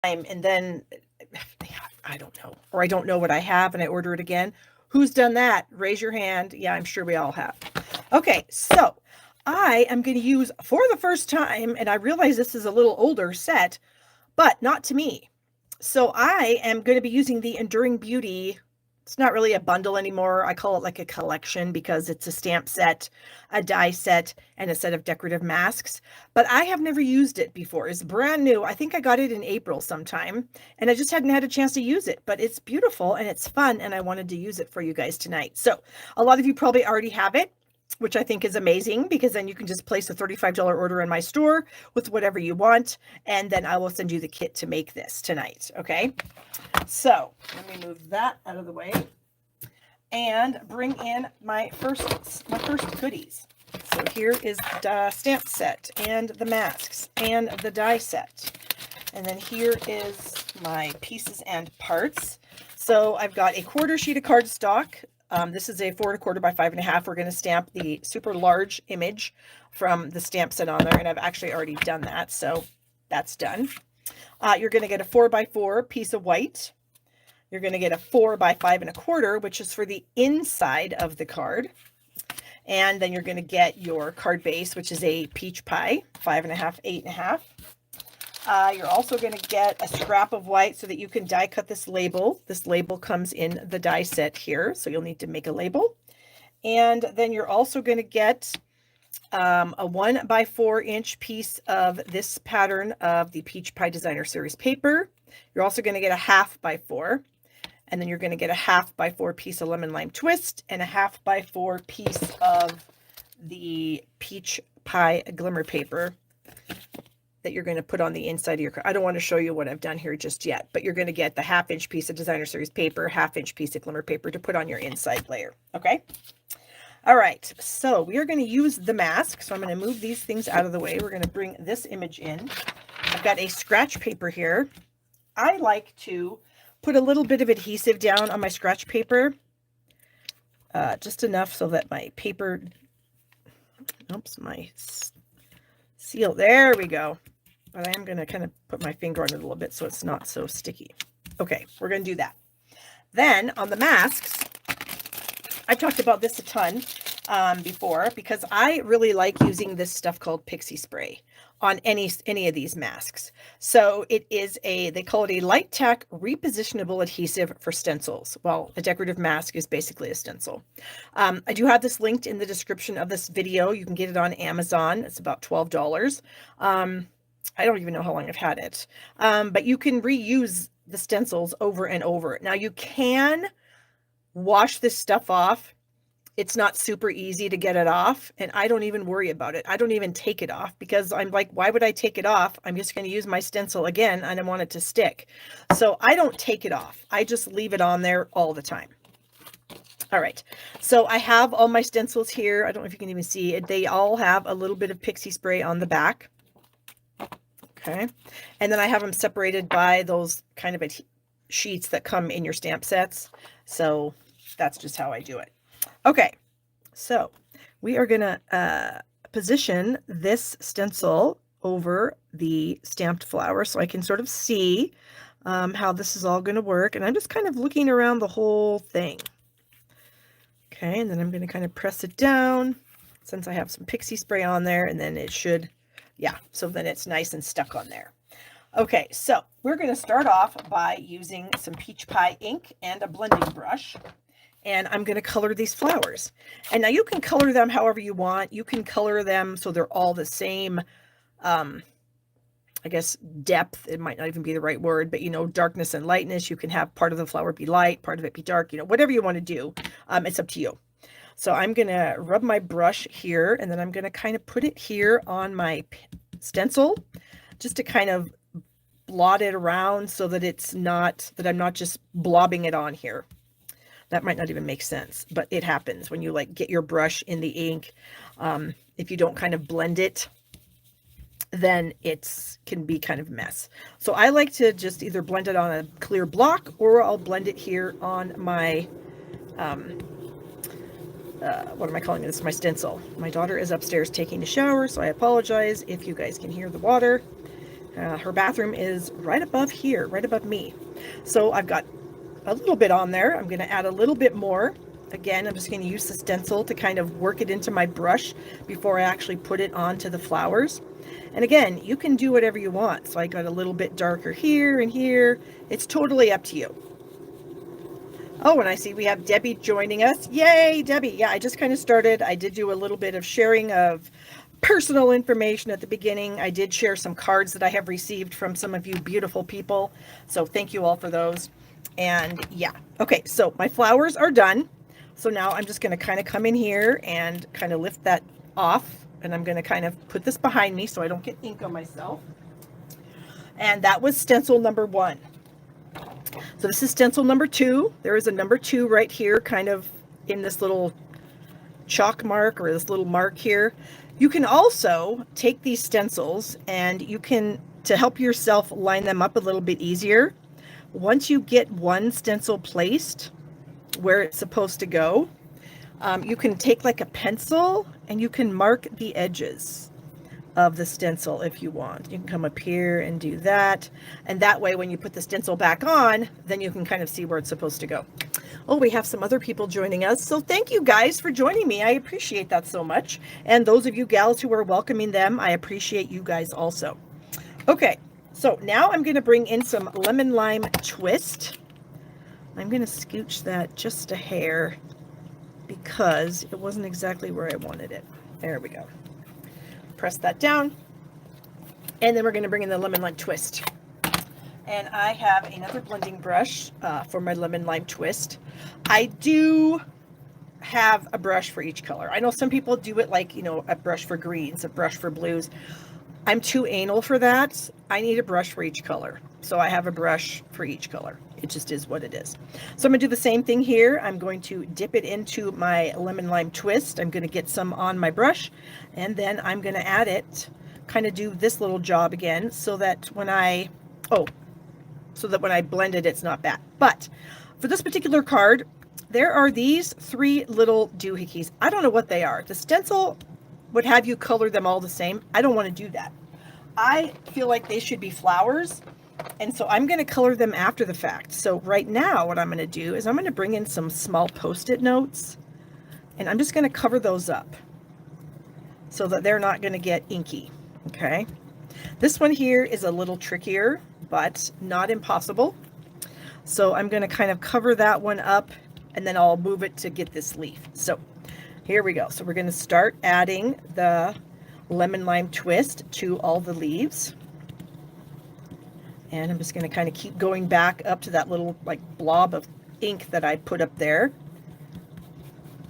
and then I don't know, or I don't know what I have and I order it again. Who's done that? Raise your hand. Yeah, I'm sure we all have. Okay, so I am going to use for the first time, and I realize this is a little older set, but not to me. So I am going to be using the Enduring Beauty. It's not really a bundle anymore. I call it like a collection because it's a stamp set, a die set, and a set of decorative masks. But I have never used it before. It's brand new. I think I got it in April sometime, and I just hadn't had a chance to use it. But it's beautiful and it's fun, and I wanted to use it for you guys tonight. So a lot of you probably already have it, which I think is amazing, because then you can just place a $35 order in my store with whatever you want, and then I will send you the kit to make this tonight. Okay, so let me move that out of the way and bring in my first goodies. So here is the stamp set and the masks and the die set, and then here is my pieces and parts. So I've got a quarter sheet of cardstock. This is a 4 1/4 by 5 1/2. We're going to stamp the super large image from the stamp set on there, and I've actually already done that, so that's done. You're going to get a 4 by 4 piece of white. You're going to get a 4 by 5 1/4, which is for the inside of the card. And then you're going to get your card base, which is a peach pie, 5 1/2, 8 1/2. You're also going to get a scrap of white so that you can die cut this label. This label comes in the die set here, so you'll need to make a label. And then you're also going to get a 1 by 4 inch piece of this pattern of the Peach Pie Designer Series paper. You're also going to get a 1/2 by 4. And then you're going to get a 1/2 by 4 piece of Lemon Lime Twist and a 1/2 by 4 piece of the Peach Pie Glimmer paper that you're going to put on the inside of your card. I don't want to show you what I've done here just yet, but you're going to get the 1/2 inch piece of Designer Series paper, 1/2 inch piece of glimmer paper to put on your inside layer. Okay. All right. So we are going to use the mask. So I'm going to move these things out of the way. We're going to bring this image in. I've got a scratch paper here. I like to put a little bit of adhesive down on my scratch paper, just enough so that my paper, oops, my seal, there we go. But I am going to kind of put my finger on it a little bit so it's not so sticky. Okay, we're going to do that. Then on the masks, I've talked about this a ton before, because I really like using this stuff called Pixie Spray on any of these masks. So it is they call it a light tack repositionable adhesive for stencils. Well, a decorative mask is basically a stencil. I do have this linked in the description of this video. You can get it on Amazon. It's about $12. I don't even know how long I've had it. But you can reuse the stencils over and over. Now you can wash this stuff off. It's not super easy to get it off, and I don't even worry about it. I don't even take it off, because I'm like, why would I take it off? I'm just going to use my stencil again, and I want it to stick. So I don't take it off. I just leave it on there all the time. All right. So I have all my stencils here. I don't know if you can even see it. They all have a little bit of Pixie Spray on the back. Okay. And then I have them separated by those kind of sheets that come in your stamp sets. So that's just how I do it. Okay, so we are going to position this stencil over the stamped flower so I can sort of see how this is all going to work. And I'm just kind of looking around the whole thing. Okay, and then I'm going to kind of press it down since I have some Pixie Spray on there, and then it should, yeah, so then it's nice and stuck on there. Okay, so we're going to start off by using some peach pie ink and a blending brush. And I'm going to color these flowers. And now you can color them however you want. You can color them so they're all the same, I guess, depth. It might not even be the right word, but, you know, darkness and lightness. You can have part of the flower be light, part of it be dark, you know, whatever you want to do. It's up to you. So I'm going to rub my brush here, and then I'm going to kind of put it here on my stencil just to kind of blot it around so that it's not, that I'm not just blobbing it on here. That might not even make sense, but it happens when you like get your brush in the ink. If you don't kind of blend it, then it can be kind of a mess. So I like to just either blend it on a clear block, or I'll blend it here on my, what am I calling this? My stencil. My daughter is upstairs taking a shower, so I apologize if you guys can hear the water. Her bathroom is right above here, right above me. So I've got a little bit on there. I'm going to add a little bit more. Again, I'm just going to use the stencil to kind of work it into my brush before I actually put it onto the flowers. And again, you can do whatever you want. So I got a little bit darker here and here. It's totally up to you. Oh, and I see we have Debbie joining us. Yay, Debbie. Yeah, I just kind of started. I did do a little bit of sharing of personal information at the beginning. I did share some cards that I have received from some of you beautiful people. So thank you all for those. And yeah, okay, so my flowers are done. So now I'm just going to kind of come in here and kind of lift that off. And I'm going to kind of put this behind me so I don't get ink on myself. And that was stencil number 1. So this is stencil number 2. There is a number 2 right here, kind of in this little chalk mark or this little mark here. You can also take these stencils and you can, to help yourself line them up a little bit easier, once you get one stencil placed where it's supposed to go, you can take like a pencil and you can mark the edges of the stencil if you want. You can come up here and do that. And that way, when you put the stencil back on, then you can kind of see where it's supposed to go. Oh, we have some other people joining us. So thank you guys for joining me. I appreciate that so much. And those of you gals who are welcoming them, I appreciate you guys also. Okay, so now I'm going to bring in some lemon lime twist. I'm going to scooch that just a hair because it wasn't exactly where I wanted it. There we go. Press that down. And then we're going to bring in the lemon lime twist. And I have another blending brush for my lemon lime twist. I do have a brush for each color. I know some people do it like, you know, a brush for greens, a brush for blues. I'm too anal for that. I need a brush for each color. So I have a brush for each color. It just is what it is. So I'm going to do the same thing here. I'm going to dip it into my lemon lime twist. I'm going to get some on my brush and then I'm going to add it, kind of do this little job again so that when I blend it, it's not bad. But for this particular card, there are these 3 little doohickeys. I don't know what they are. The stencil would have you color them all the same. I don't want to do that. I feel like they should be flowers. And so I'm going to color them after the fact. So right now what I'm going to do is I'm going to bring in some small Post-it notes and I'm just going to cover those up so that they're not going to get inky. Okay. This one here is a little trickier, but not impossible. So I'm going to kind of cover that one up and then I'll move it to get this leaf. So here we go. So we're going to start adding the lemon lime twist to all the leaves. And I'm just going to kind of keep going back up to that little like blob of ink that I put up there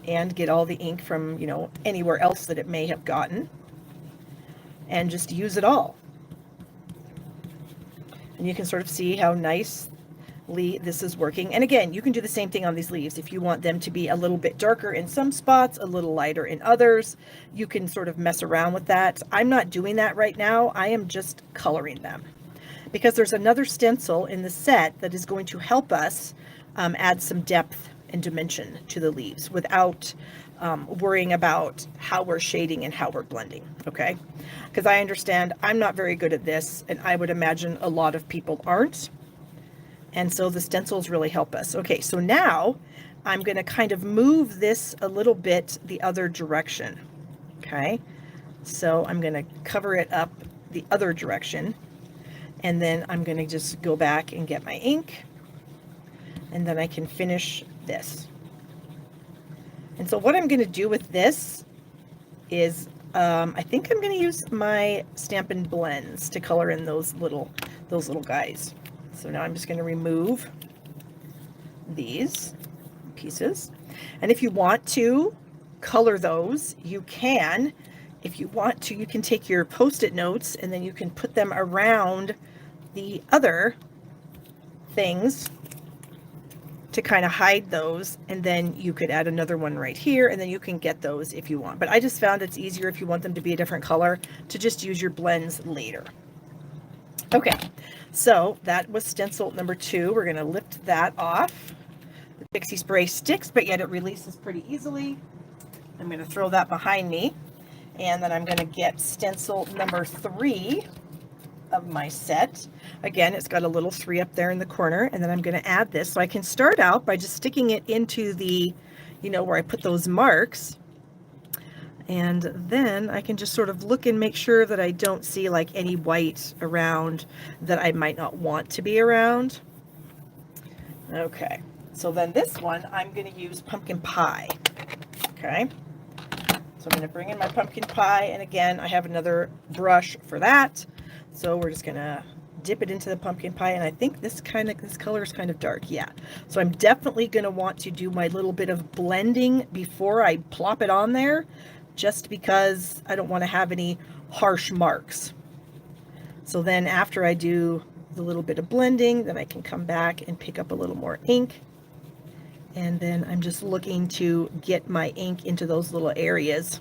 and get all the ink from, you know, anywhere else that it may have gotten and just use it all. And you can sort of see how nicely this is working. And again, you can do the same thing on these leaves. If you want them to be a little bit darker in some spots, a little lighter in others, you can sort of mess around with that. I'm not doing that right now. I am just coloring them, because there's another stencil in the set that is going to help us add some depth and dimension to the leaves without worrying about how we're shading and how we're blending, okay? Because I understand I'm not very good at this, and I would imagine a lot of people aren't. And so the stencils really help us. Okay, so now I'm going to kind of move this a little bit the other direction, okay? So I'm going to cover it up the other direction. And then I'm going to just go back and get my ink and then I can finish this. And so what I'm going to do with this is I think I'm going to use my Stampin' Blends to color in those little guys. So now I'm just going to remove these pieces. And if you want to color those, you can. If you want to, you can take your Post-it notes and then you can put them around the other things to kind of hide those, and then you could add another one right here and then you can get those if you want. But I just found it's easier if you want them to be a different color to just use your blends later. Okay, so that was stencil number 2. We're going to lift that off. The Pixie Spray sticks, but yet it releases pretty easily. I'm going to throw that behind me, and then I'm going to get stencil number 3. of my set. Again, it's got a little 3 up there in the corner, and then I'm going to add this. So I can start out by just sticking it into the, you know, where I put those marks. And then I can just sort of look and make sure that I don't see like any white around that I might not want to be around. Okay, so then this one, I'm going to use pumpkin pie. Okay, so I'm going to bring in my pumpkin pie, and again, I have another brush for that. So we're just going to dip it into the pumpkin pie, and I think this color is kind of dark. Yeah, so I'm definitely going to want to do my little bit of blending before I plop it on there, just because I don't want to have any harsh marks. So then after I do the little bit of blending, then I can come back and pick up a little more ink. And then I'm just looking to get my ink into those little areas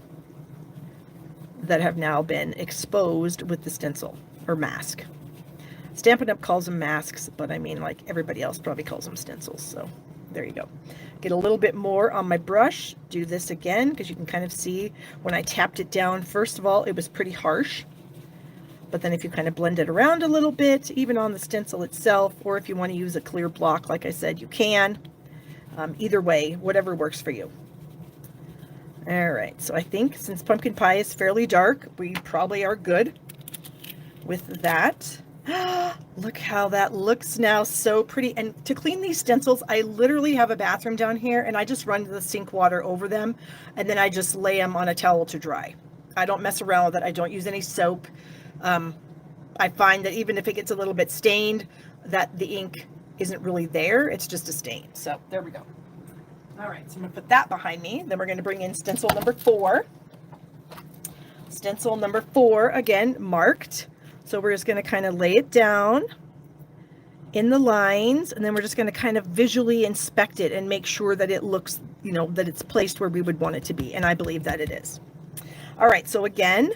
that have now been exposed with the stencil or mask. Stampin' Up! Calls them masks, but I mean, like, everybody else probably calls them stencils. So there you go. Get a little bit more on my brush. Do this again, because you can kind of see when I tapped it down, first of all, it was pretty harsh. But then if you kind of blend it around a little bit, even on the stencil itself, or if you want to use a clear block, like I said, you can. Either way, whatever works for you. All right, so I think since pumpkin pie is fairly dark, we probably are good with that. Look how that looks now, so pretty. And to clean these stencils, I literally have a bathroom down here, and I just run the sink water over them, and then I just lay them on a towel to dry. I don't mess around with it. I don't use any soap. I find that even if it gets a little bit stained, that the ink isn't really there. It's just a stain. So there we go. All right, so I'm going to put that behind me. Then we're going to bring in stencil number 4. Stencil number 4, again, marked. So we're just going to kind of lay it down in the lines, and then we're just going to kind of visually inspect it and make sure that it looks, you know, that it's placed where we would want it to be. And I believe that it is. All right, so again,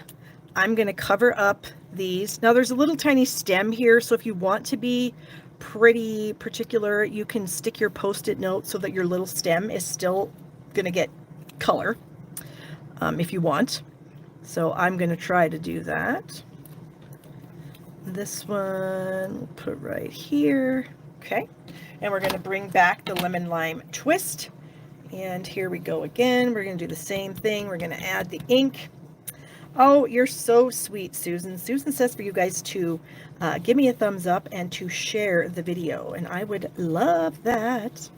I'm going to cover up these. Now there's a little tiny stem here, so if you want to be pretty particular, you can stick your post-it note so that your little stem is still going to get color if you want. So I'm going to try to do that. This one we'll put right here. Okay, and we're going to bring back the lemon lime twist, and here we go again. We're going to do the same thing. We're going to add the ink. Oh, you're so sweet, Susan. Susan says for you guys to give me a thumbs up and to share the video, and I would love that.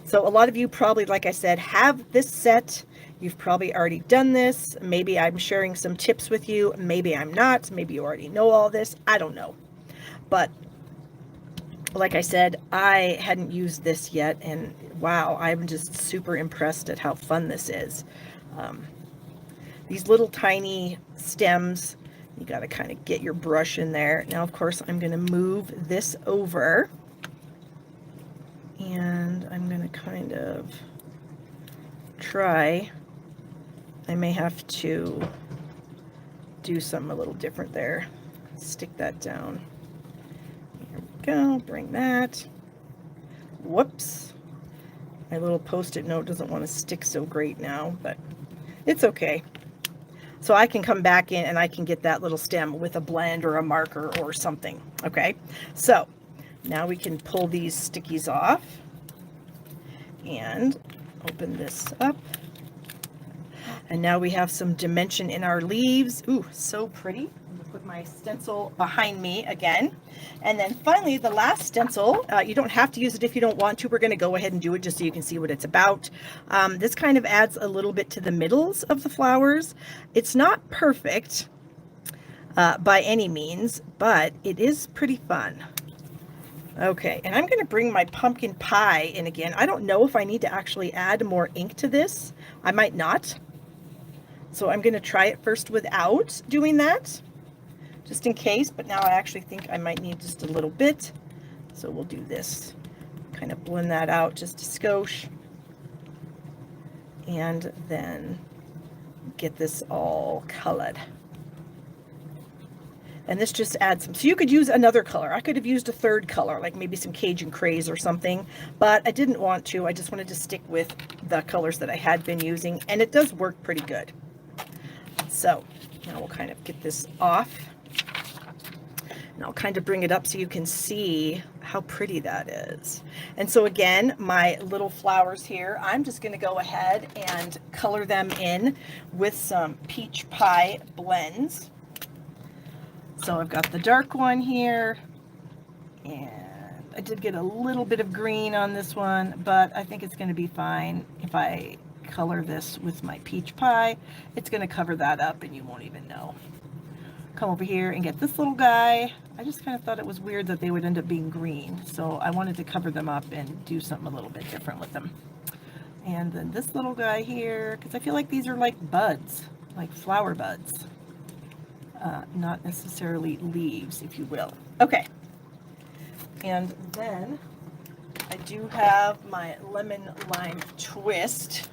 So a lot of you probably, like I said, have this set. You've probably already done this. Maybe I'm sharing some tips with you. Maybe I'm not. Maybe you already know all this. I don't know. But like I said, I hadn't used this yet, and wow, I'm just super impressed at how fun this is. These little tiny stems, you got to kind of get your brush in there. Now, of course, I'm going to move this over, and I'm going to kind of try. I may have to do something a little different there. Stick that down. Here we go. Bring that. Whoops. My little post-it note doesn't want to stick so great now, but it's okay. So I can come back in and I can get that little stem with a blend or a marker or something. Okay, so now we can pull these stickies off and open this up. And now we have some dimension in our leaves. Ooh, so pretty. I'm gonna put my stencil behind me again. And then finally, the last stencil, you don't have to use it if you don't want to. We're gonna go ahead and do it just so you can see what it's about. This kind of adds a little bit to the middles of the flowers. It's not perfect by any means, but it is pretty fun. Okay, and I'm gonna bring my pumpkin pie in again. I don't know if I need to actually add more ink to this. I might not. So I'm going to try it first without doing that, just in case, but now I actually think I might need just a little bit. So we'll do this, kind of blend that out just a skosh, and then get this all colored. And this just adds some, so you could use another color. I could have used a third color, like maybe some Cajun Craze or something, but I didn't want to. I just wanted to stick with the colors that I had been using, and it does work pretty good. So Now we'll kind of get this off. And I'll kind of bring it up so you can see how pretty that is. And so again, my little flowers here, I'm just going to go ahead and color them in with some peach pie blends. So I've got the dark one here, and I did get a little bit of green on this one, but I think it's going to be fine if I color this with my peach pie. It's going to cover that up and you won't even know. Come over here and get this little guy. I just kind of thought it was weird that they would end up being green, so I wanted to cover them up and do something a little bit different with them. And then this little guy here, because I feel like these are like buds, like flower buds, not necessarily leaves, if you will. Okay, and then I do have my lemon lime twist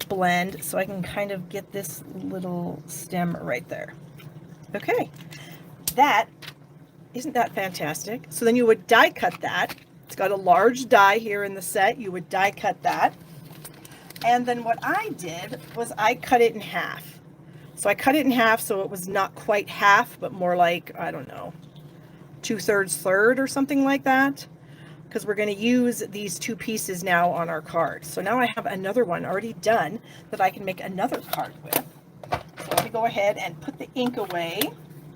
blend, so I can kind of get this little stem right there. Okay, isn't that fantastic? So then you would die cut that. It's got a large die here in the set. You would die cut that. And then what I did was I cut it in half. So I cut it in half so it was not quite half, but more like, I don't know, 2/3 third or something like that. Because we're going to use these two pieces now on our card. So now I have another one already done that I can make another card with. So let me go ahead and put the ink away,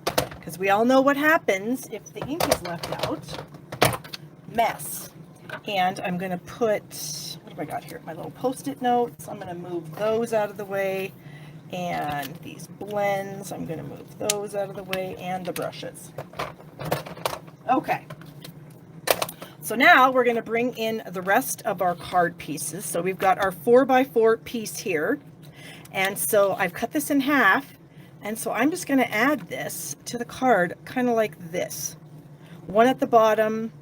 because we all know what happens if the ink is left out. Mess. And I'm going to put, what have I got here? My little Post-it notes. I'm going to move those out of the way. And these blends, I'm going to move those out of the way, and the brushes. Okay. So now we're going to bring in the rest of our card pieces. So we've got our 4x4 piece here. And so I've cut this in half, and so I'm just going to add this to the card kind of like this. One at the bottom,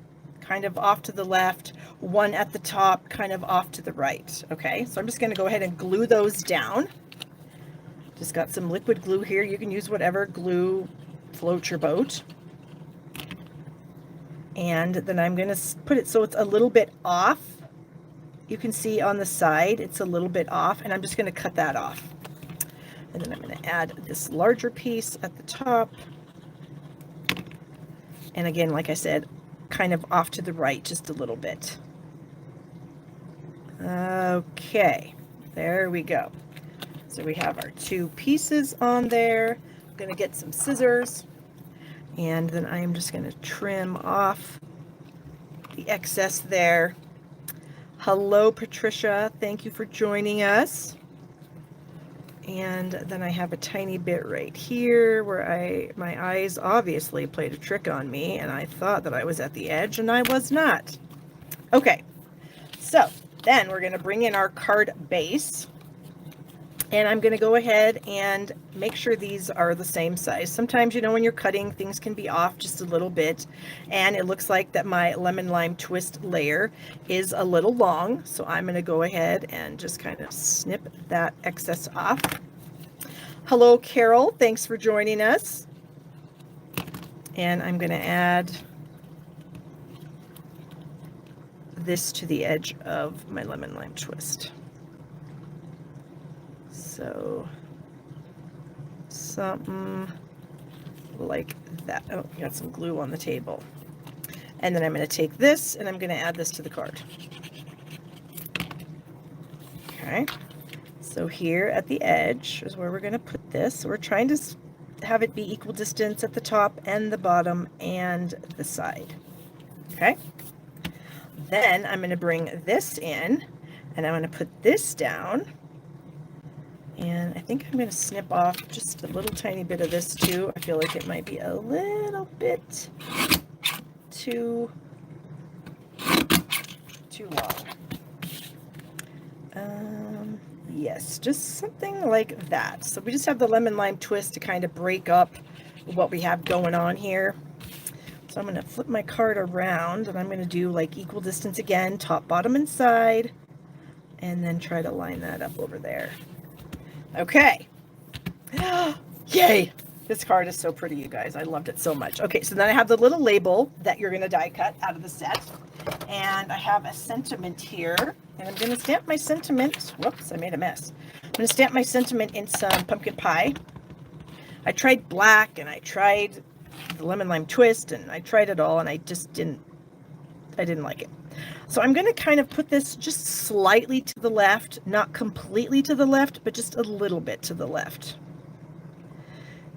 kind of off to the left, one at the top, kind of off to the right. Okay, so I'm just going to go ahead and glue those down. Just got some liquid glue here. You can use whatever glue floats your boat. And then I'm going to put it so it's a little bit off. You can see on the side it's a little bit off, and I'm just going to cut that off. And then I'm going to add this larger piece at the top. And again, like I said, kind of off to the right just a little bit. Okay, there we go. So we have our two pieces on there. I'm going to get some scissors, and then I am just going to trim off the excess there. Hello, Patricia. Thank you for joining us. And then I have a tiny bit right here where my eyes obviously played a trick on me, and I thought that I was at the edge, and I was not. Okay, so then we're going to bring in our card base, and I'm going to go ahead and make sure these are the same size. Sometimes, you know, when you're cutting, things can be off just a little bit, and it looks like that my lemon lime twist layer is a little long, so I'm going to go ahead and just kind of snip that excess off. Hello, Carol. Thanks for joining us. And I'm going to add this to the edge of my lemon lime twist. So something like that. Oh, got some glue on the table. And then I'm going to take this and I'm going to add this to the card. Okay. So here at the edge is where we're going to put this. We're trying to have it be equal distance at the top and the bottom and the side. Okay. Then I'm going to bring this in and I'm going to put this down. And I think I'm going to snip off just a little tiny bit of this too. I feel like it might be a little bit too long. Yes, just something like that. So we just have the lemon lime twist to kind of break up what we have going on here. So I'm going to flip my card around and I'm going to do like equal distance again, top, bottom, and side, and then try to line that up over there. Okay. Yay! This card is so pretty, you guys. I loved it so much. Okay, so then I have the little label that you're going to die cut out of the set. And I have a sentiment here. And I'm going to stamp my sentiment. Whoops, I made a mess. I'm going to stamp my sentiment in some pumpkin pie. I tried black and I tried the lemon lime twist and I tried it all and I didn't like it. So I'm going to kind of put this just slightly to the left, not completely to the left, but just a little bit to the left.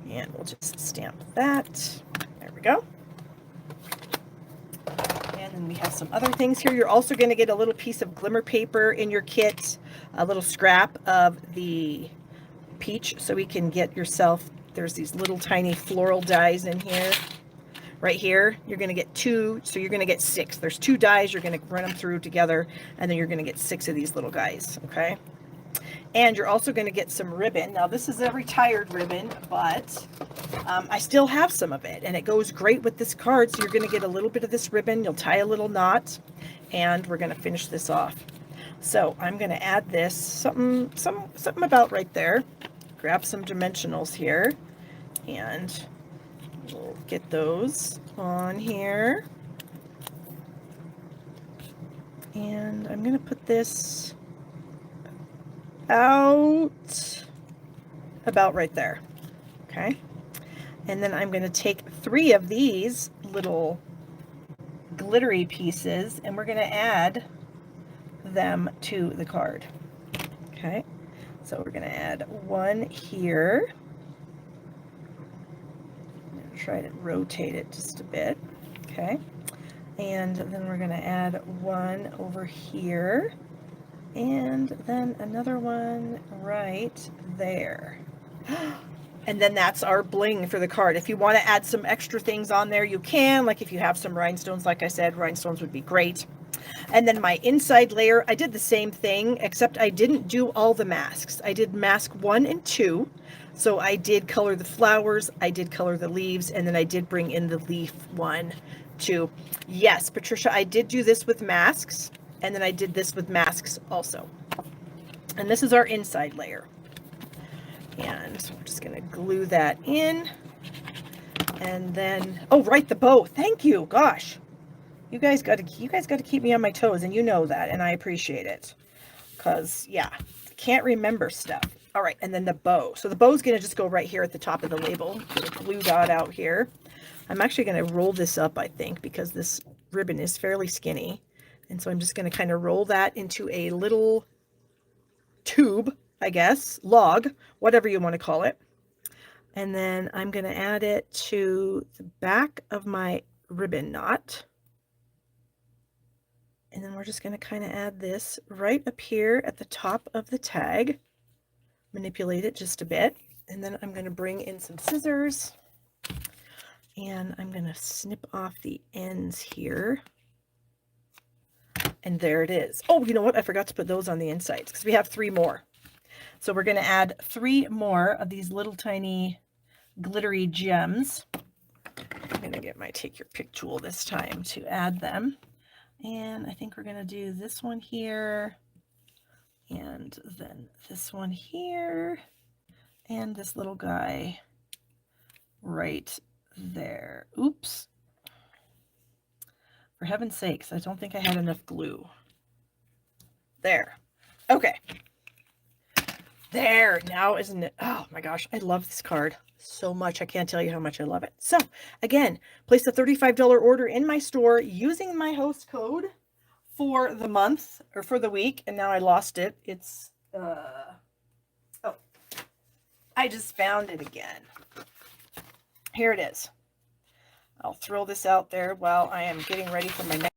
And we'll just stamp that. There we go. And then we have some other things here. You're also going to get a little piece of glimmer paper in your kit, a little scrap of the peach, so we can get yourself, there's these little tiny floral dies in here. Right here, you're going to get 2, so you're going to get 6. There's 2 dies, you're going to run them through together, and then you're going to get 6 of these little guys, okay? And you're also going to get some ribbon. Now, this is a retired ribbon, but I still have some of it, and it goes great with this card, so you're going to get a little bit of this ribbon. You'll tie a little knot, and we're going to finish this off. So I'm going to add this, something about right there. Grab some dimensionals here, and we'll get those on here. And I'm going to put this out about right there. Okay. And then I'm going to take 3 of these little glittery pieces and we're going to add them to the card. Okay. So we're going to add 1 here. I'm going to try to rotate it just a bit. Okay. And then we're going to add 1 over here. And then another one right there. And then that's our bling for the card. If you want to add some extra things on there, you can. Like if you have some rhinestones, like I said, rhinestones would be great. And then my inside layer, I did the same thing, except I didn't do all the masks. I did mask 1 and 2. So I did color the flowers, I did color the leaves, and then I did bring in the leaf 1, 2. Yes, Patricia, I did do this with masks. And then I did this with masks also. And this is our inside layer. And so I'm just going to glue that in. And then, oh, right, the bow. Thank you. Gosh. You guys got to keep me on my toes, and you know that, and I appreciate it. Cuz yeah, I can't remember stuff. All right, and then the bow. So the bow's going to just go right here at the top of the label. Get a glue dot out here. I'm actually going to roll this up, I think, because this ribbon is fairly skinny. And so I'm just going to kind of roll that into a little tube, I guess, log, whatever you want to call it. And then I'm going to add it to the back of my ribbon knot. And then we're just going to kind of add this right up here at the top of the tag. Manipulate it just a bit. And then I'm going to bring in some scissors. And I'm going to snip off the ends here. And there it is. Oh, you know what? I forgot to put those on the insides because we have 3 more. So we're going to add 3 more of these little tiny glittery gems. I'm going to get my take your pick tool this time to add them. And I think we're going to do this one here. And then this one here. And this little guy right there. Oops. For heaven's sakes, I don't think I had enough glue. There. Okay. There. Now isn't it? Oh my gosh. I love this card so much. I can't tell you how much I love it. So again, place a $35 order in my store using my host code for the month or for the week. And now I lost it. It's, oh, I just found it again. Here it is. I'll throw this out there while I am getting ready for my next